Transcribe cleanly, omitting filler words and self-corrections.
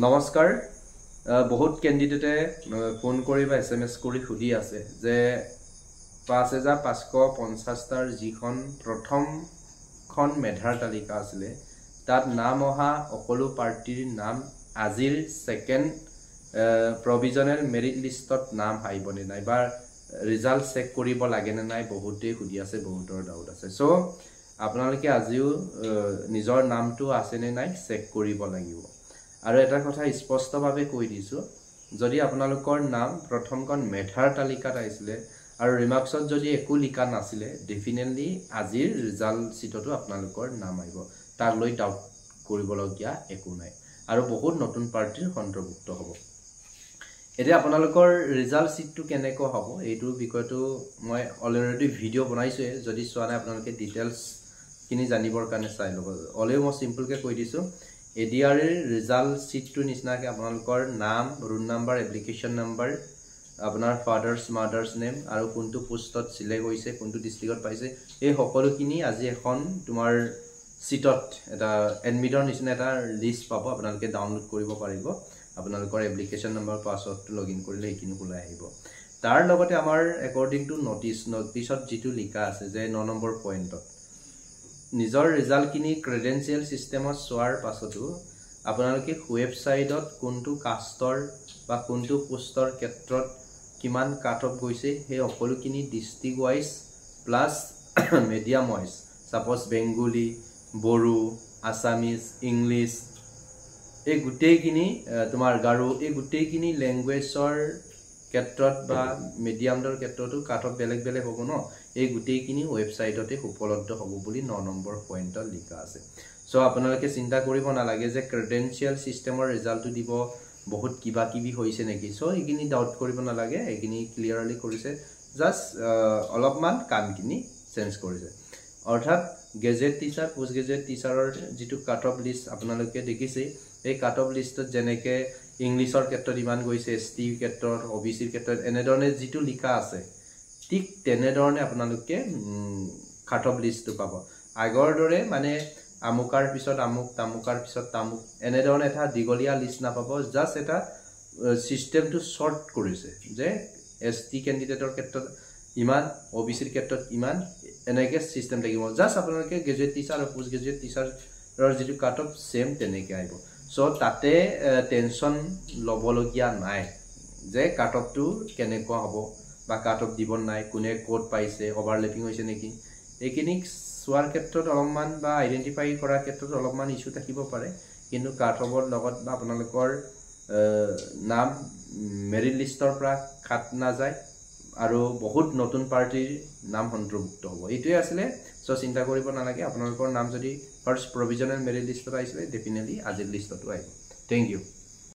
নমস্কাৰ বহুত ক্যান্ডিডেটে ফোন কৰি বা এসএমএস কৰি খুদি আছে যে 5550টাৰ যিখন প্ৰথমখন মেধাৰ তালিকা আছিল তাত নাম অহা সকলো পাৰ্টিৰ নাম আজিৰ সেকেন্ড প্ৰভিজনেল মেৰিট লিষ্টত নাম আইবনে নাই বা ৰিজাল্ট চেক কৰিব লাগে নে নাই বহুতে খুদি আছে বহুতৰ ডাউট আছে সো আপোনালোকে আজিও নিজৰ নামটো আছে নে নাই চেক কৰিব লাগিব আৰু এটা কথা স্পষ্টভাৱে কৈ দিছো যদি আপোনালোকৰ নাম প্ৰথমখন মেধাৰ তালিকাত আইছিলে আৰু ৰিমাৰ্কছত যদি একো লিখা নাছিলে ডেফিনেটলি আজিৰ ৰিজাল্ট চিটতো আপোনালোকৰ নাম আইব তাৰ লৈ ডাউট কৰিবলগীয়া একো নাই আৰু বহুত নতুন পাৰ্টিৰ অন্তৰ্ভুক্ত হ'ব এতিয়া আপোনালোকৰ ৰিজাল্ট চিটটো কেনেকৈ হ'ব এইটো বিষয়টো মই অলৰেডি ভিডিও বনাইছো যদি চোৱা নাই আপোনালোকে ডিটেইলছ কিনি জানিবৰ কাৰণে চাই ল'ব অলৰেডি মই সিম্পলকে কৈ দিছো ADR ৰিজাল্ট চিটটো নিচিনাকে আপোনালোকৰ নাম ৰোল নাম্বাৰ এপ্লিকেশন নাম্বাৰ আপোনাৰ ফাদাৰ্স মাদাৰ্স নেম আৰু কোনটো পোষ্টত সিলেক্ট হৈছে কোনটো ডিস্ট্ৰিক্টত পাইছে এই সকলোখিনি আজি এখন তোমাৰ সিটত এটা এডমিটৰ নিচিনা এটা লিষ্ট পাব আপোনালোকে ডাউনলোড কৰিব পাৰিব আপোনালোকৰ এপ্লিকেশন নাম্বাৰ পাছৱৰ্ডটো লগইন কৰিলে এইখিনি ওলাই আহিব তাৰ লগতে আমাৰ একৰ্ডিং টু নোটিছত যেটো লিখা আছে যে 9 নম্বৰ পইণ্টত নিজৰ ৰিজাল্ট কিনি ক্ৰেডেনশিয়েল সিস্টেমত সোৱাৰ পাছতো আপোনালোকে ওয়েবসাইটত কোনটো কাষ্টৰ বা কোনটো পোষ্টৰ ক্ষেত্ৰত কিমান কাট অফ গৈছে সেই সকলোখিনি district wise plus medium wise suppose Bengali Bodo Assamese English এই গুটেইখিনি তোমাৰ গাৰো এই গুটেইখিনি ল্যাঙ্গুৱেজৰ ক্ষেত্ৰত বা মিডিয়ামৰ ক্ষেত্ৰতো কাট অফ বেলেগ বেলেগ হ'ব ন এই গুটেইখিনি ওয়েবসাইটতে উপলব্ধ হ'ব বুলি 9 নম্বৰ পইণ্টত লিখা আছে সো আপোনালোকে চিন্তা কৰিব নালাগে যে ক্ৰেডেনশিয়েল সিস্টেমৰ ৰিজাল্টটো দিব বহুত কিবা কিবি হৈছে নেকি সো এইখিনি ডাউট কৰিব নালাগে এইখিনি ক্লিয়াৰলি কৰিছে জাস্ট অলপমান কামখিনি চেঞ্জ কৰিছে অৰ্থাৎ গেজেট টিচাৰ পোষ্ট গেজেট টিচাৰৰ যেটো কাট অফ লিষ্ট আপোনালোকে দেখিছে এই কাট অফ লিষ্টত যেনেকে ইংলিশৰ ক্ষেত্ৰত ইমান গৈছে এসটি ক্ষেত্ৰত ওবিসিৰ ক্ষেত্ৰত এনেধৰণে যেটো লিখা আছে ঠিক তেনেধৰণে আপোনালোকে কাট অফ লিষ্টটো পাব আগৰ দৰে মানে আমুকাৰ পিছত আমুক তামুকাৰ পিছত তামুক এনেধৰণে এটা দিগলীয়া লিষ্ট নাপাব জাস্ট এটা সিস্টেমটো শৰ্ট কৰিছে যে এসটি ক্যান্ডিডেটৰ ক্ষেত্ৰত ইমান ওবিসিৰ ক্ষেত্ৰত ইমান এনেকে সিস্টেম থাকিব জাস্ট আপোনালোকে গেজেট টিচাৰ আৰু পোষ্ট গেজেট টিচাৰৰ যেটো কাট অফ সেম তেনেকে আইব সো তাতে টেনশন লবলগীয়া নাই যে কাট অফটো কেনেকুৱা হ'ব বা কাট অফ দিব নাই কোনে কোড পাইছে ওভাৰল্যাপিং হৈছে নেকি এইখিনি সোৱাৰ ক্ষেত্ৰত অলপমান বা আইডেন্টিফাই কৰাৰ ক্ষেত্ৰত অলপমান ইস্যু থাকিব পাৰে কিন্তু কাট অফৰ লগত বা আপোনালোকৰ নাম মেৰিট লিষ্টৰ পৰা কাট না যায় আৰু বহুত নতুন পাৰ্টিৰ নাম অন্তৰ্ভুক্ত হ'ব এইটোৱে আছিল সো চিন্তা কৰিব নালাগে আপোনালোকৰ নাম যদি ফাৰ্স্ট প্ৰভিজনেল মেৰিট লিষ্টত আইছিলে ডেফিনেটলি আজিৰ লিষ্টতো আহিব থ্যাংক ইউ